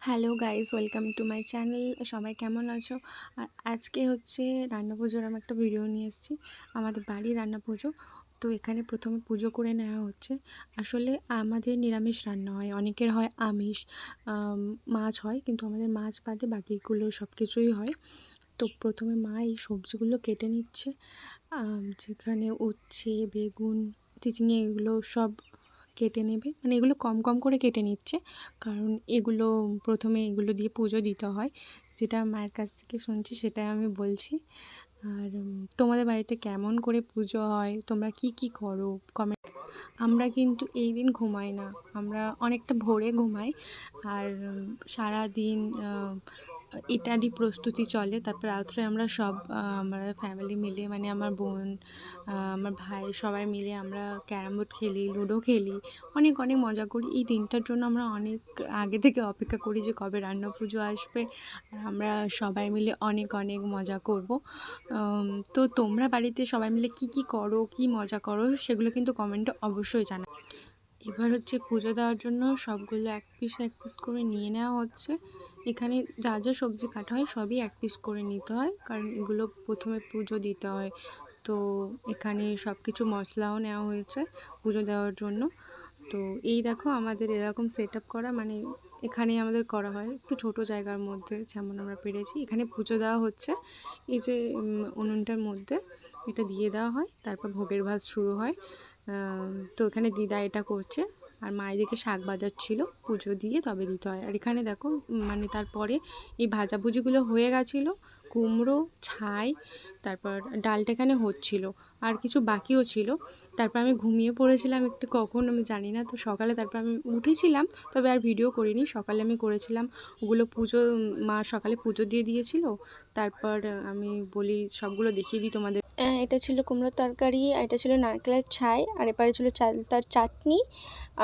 Hello guys, welcome to my channel. সবাই কেমন আছো? আর আজকে হচ্ছে রান্না পুজোর আমি একটা ভিডিও নিয়ে এসেছি। আমাদের বাড়ির রান্না পুজো। তো এখানে প্রথমে পুজো করে নেওয়া হচ্ছে। আসলে আমাদের নিরামিষ রান্না হয়, অনেকের হয় আমিষ, মাছ হয়, কিন্তু আমাদের মাছ বাদে বাকিগুলো সব কিছুই হয়। তো প্রথমে মা এই সবজিগুলো কেটে নিচ্ছে, যেখানে উচ্ছে, বেগুন, চিচিঙে এগুলো সব কেটে নেবে, মানে এগুলো কম কম করে কেটে নিচ্ছে, কারণ এগুলো প্রথমে এগুলো দিয়ে পুজো দিতে হয়। যেটা মায়ের কাছ থেকে শুনছি সেটাই আমি বলছি। আর তোমাদের বাড়িতে কেমন করে পুজো হয়, তোমরা কি কি করো কমেন্ট। আমরা কিন্তু এই দিন ঘুমাই না, আমরা অনেকটা ভোরে ঘুমাই। আর সারাদিন এটারই প্রস্তুতি চলে। তারপর রাত্রে আমরা সব আমরা ফ্যামিলি মিলে, মানে আমার বোন, আমার ভাই, সবাই মিলে আমরা ক্যারাম বোর্ড খেলি, লুডো খেলি, অনেক অনেক মজা করি। এই দিনটার জন্য আমরা অনেক আগে থেকে অপেক্ষা করি যে কবে রান্না পুজো আসবে, আর আমরা সবাই মিলে অনেক অনেক মজা করব। তো তোমরা বাড়িতে সবাই মিলে কি কি করো, কি মজা করো, সেগুলো কিন্তু কমেন্টে অবশ্যই জানাও। এবার হচ্ছে পুজো দেওয়ার জন্য সবগুলো এক পিস এক পিস করে নিয়ে নেওয়া হচ্ছে। এখানে যা যা সবজি কাটা হয় সবই এক পিস করে নিতে হয়, কারণ এগুলো প্রথমে পুজো দিতে হয়। তো এখানে সব কিছু মশলাও নেওয়া হয়েছে পুজো দেওয়ার জন্য। তো এই দেখো আমাদের এরকম সেট আপ করা, মানে এখানে আমাদের করা হয় একটু ছোট জায়গার মধ্যে, যেমন আমরা পেরেছি। এখানে পুজো দেওয়া হচ্ছে, এই যে উনুনটার মধ্যে এটা দিয়ে দেওয়া হয়, তারপর ভোগের ভাত শুরু হয়। তো এখানে দিদা এটা করছে, আর মা এদিকে শাক বাজাচ্ছিল, পুজো দিয়ে তবে দিতে হয়। আর এখানে দেখো, মানে তারপরে এই ভাজাভুজিগুলো হয়ে গেছিলো, কুমড়ো, ছাই, তারপর ডালটা এখানে হচ্ছিল, আর কিছু বাকিও ছিল। তারপর আমি ঘুমিয়ে পড়েছিলাম একটু, কখন আমি জানি না। তো সকালে তারপর আমি উঠেছিলাম, তবে আর ভিডিও করিনি। সকালে আমি করেছিলাম ওগুলো পুজো, মা সকালে পুজো দিয়ে দিয়েছিল। তারপর আমি বলি সবগুলো দেখিয়ে দিই তোমাদের। এটা ছিল কুমড়োর তরকারি, আর এটা ছিল নারকেলের ছাই, আর এপারে ছিল চালতার চাটনি,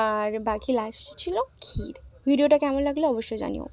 আর বাকি লাস্টে ছিল ক্ষীর। ভিডিওটা কেমন লাগলো অবশ্যই জানিও।